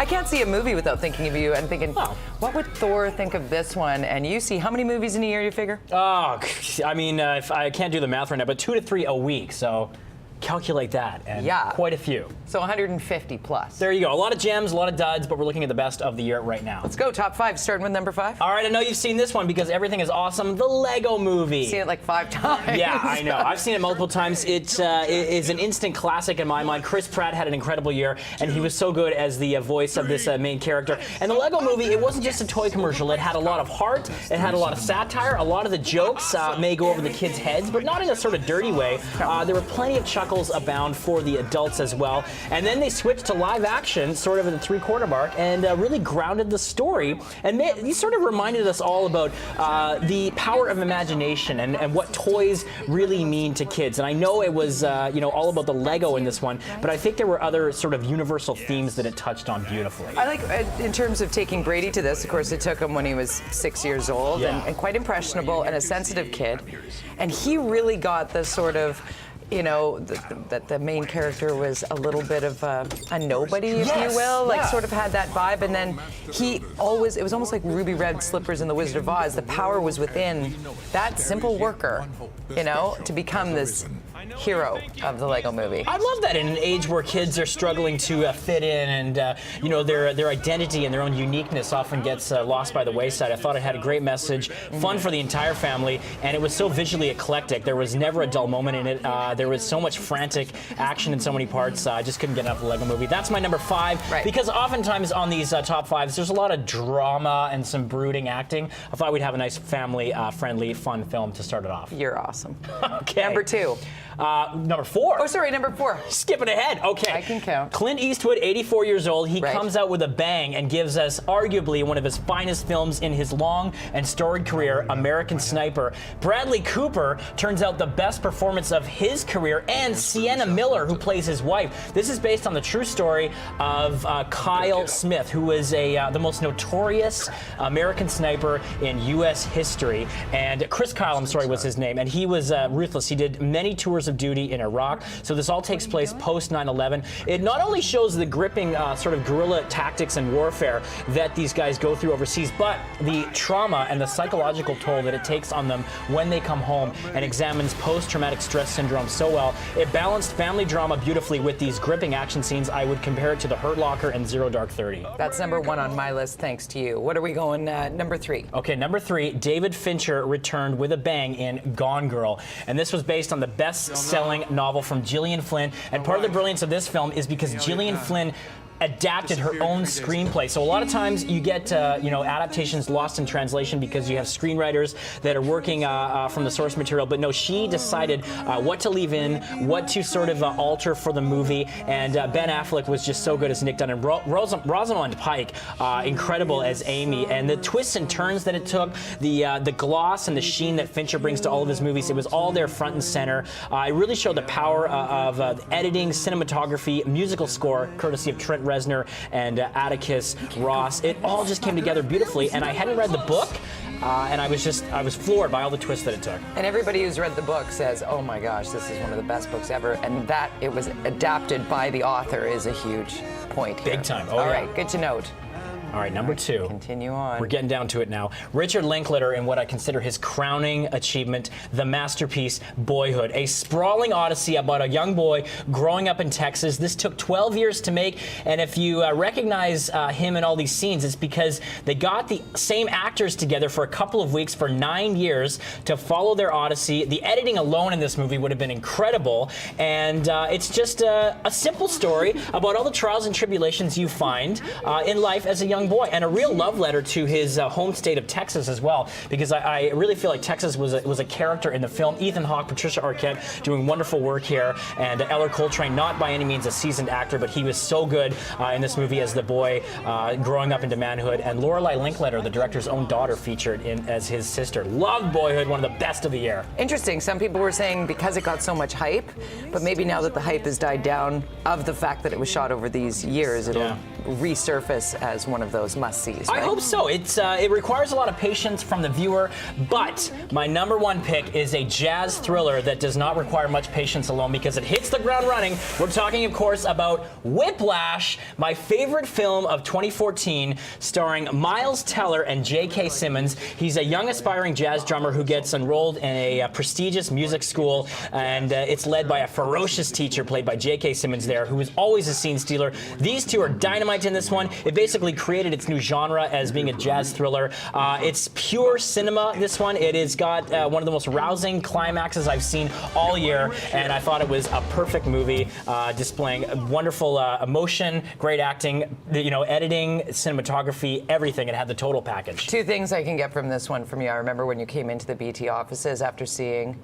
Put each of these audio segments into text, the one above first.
I can't see a movie without thinking of you and thinking, what would Thor think of this one? And you see how many movies in a year, you figure? Oh, I mean, if I can't do the math right now, but 2 to 3 a week, so calculate that, and quite a few. So 150 plus. There you go. A lot of gems, a lot of duds, but we're looking at the best of the year right now. Let's go, top 5, starting with number 5. All right, I know you've seen this one because everything is awesome. The Lego Movie. Seen it like 5 times. Yeah, I know. I've seen it multiple times. It is an instant classic in my mind. Chris Pratt had an incredible year, and he was so good as the voice of this main character. And the Lego Movie, it wasn't just a toy commercial. It had a lot of heart. It had a lot of satire. A lot of the jokes may go over the kids' heads, but not in a sort of dirty way. There were plenty of chuckles abound for the adults as well. And then they switched to live action, sort of at the 3/4 mark, and really grounded the story. And these sort of reminded us all about the power of imagination and what toys really mean to kids. And I know it was all about the Lego in this one, but I think there were other sort of universal themes that it touched on beautifully. I like, in terms of taking Brady to this, of course, it took him when he was 6 years old and quite impressionable and a sensitive kid. And he really got the sort of, that the main character was a little bit of a nobody, if you will, like sort of had that vibe. And then it was almost like Ruby Red Slippers in The Wizard of Oz. The power was within that simple worker, to become this hero of the Lego Movie. I love that in an age where kids are struggling to fit in, and their identity and their own uniqueness often gets lost by the wayside. I thought it had a great message, fun for the entire family, and it was so visually eclectic. There was never a dull moment in it. There was so much frantic action in so many parts. I just couldn't get enough of the Lego Movie. That's my number 5, because oftentimes on these top 5s, there's a lot of drama and some brooding acting. I thought we'd have a nice family-friendly, fun film to start it off. You're awesome. Okay. Number 2. Number 4. Oh, sorry, number 4. Skipping ahead. Okay. I can count. Clint Eastwood, 84 years old. He comes out with a bang and gives us arguably one of his finest films in his long and storied career, American Sniper. Bradley Cooper turns out the best performance of his career, and Sienna Miller, who plays his wife. This is based on the true story of Kyle Smith, who was the most notorious American sniper in U.S. history. And Chris Kyle, I'm sorry, was his name. And he was ruthless. He did many tours of duty in Iraq. So this all takes place post 9/11. It not only shows the gripping sort of guerrilla tactics and warfare that these guys go through overseas, but the trauma and the psychological toll that it takes on them when they come home, and examines post-traumatic stress syndrome so well. It balanced family drama beautifully with these gripping action scenes. I would compare it to The Hurt Locker and Zero Dark 30. That's number 1 on my list, thanks to you. What are we going, number 3? Okay, number 3, David Fincher returned with a bang in Gone Girl. And this was based on the best-selling novel from Gillian Flynn. And part of the brilliance of this film is because Gillian Flynn adapted her own screenplay. So a lot of times you get adaptations lost in translation because you have screenwriters that are working from the source material. But no, she decided what to leave in, what to sort of alter for the movie. And Ben Affleck was just so good as Nick Dunn, and Rosamund Pike, incredible as Amy. And the twists and turns that it took, the gloss and the sheen that Fincher brings to all of his movies, it was all there front and center. It really showed the power of editing, cinematography, musical score, courtesy of Trent Reznor and Atticus Ross. It all just came together beautifully, and I hadn't read the book, and I was floored by all the twists that it took. And everybody who's read the book says, oh my gosh, this is one of the best books ever, and that it was adapted by the author is a huge point here. Big time. All right, good to note. All right, number 2. Continue on. We're getting down to it now. Richard Linklater in what I consider his crowning achievement, the masterpiece Boyhood, a sprawling odyssey about a young boy growing up in Texas. This took 12 years to make, and if you recognize him in all these scenes, it's because they got the same actors together for a couple of weeks for 9 years to follow their odyssey. The editing alone in this movie would have been incredible, and it's just a simple story about all the trials and tribulations you find in life as a young boy, and a real love letter to his home state of Texas as well, because I really feel like Texas was a character in the film. Ethan Hawke, Patricia Arquette doing wonderful work here, and Eller Coltrane, not by any means a seasoned actor, but he was so good in this movie as the boy growing up into manhood, and Lorelei Linklater, the director's own daughter, featured in as his sister. Loved Boyhood, one of the best of the year. Interesting. Some people were saying because it got so much hype, but maybe now that the hype has died down of the fact that it was shot over these years, it'll resurface as one of those must-sees, I right? hope so. It requires a lot of patience from the viewer, but my number one pick is a jazz thriller that does not require much patience alone because it hits the ground running. We're talking, of course, about Whiplash, my favorite film of 2014, starring Miles Teller and J.K. Simmons. He's a young aspiring jazz drummer who gets enrolled in a prestigious music school, and it's led by a ferocious teacher played by J.K. Simmons there, who is always a scene stealer. These two are dynamite in this one. It basically created its new genre as being a jazz thriller. It's pure cinema, this one. It has got one of the most rousing climaxes I've seen all year, and I thought it was a perfect movie, displaying wonderful emotion, great acting, editing, cinematography, everything. It had the total package. Two things I can get from this one from you. I remember when you came into the BT offices after seeing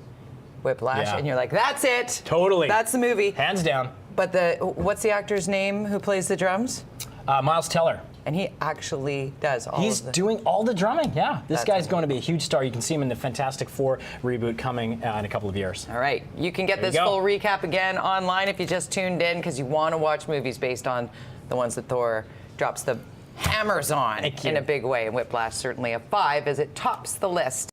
Whiplash, and you're like, that's it. Totally. That's the movie. Hands down. But what's the actor's name who plays the drums? Miles Teller. And he actually does all He's of the... doing all the drumming, yeah. This That's guy's going to be a huge star. You can see him in the Fantastic Four reboot coming in a couple of years. All right. You can get this full recap again online if you just tuned in because you want to watch movies based on the ones that Thor drops the hammers on in a big way. And Whiplash certainly a 5 as it tops the list.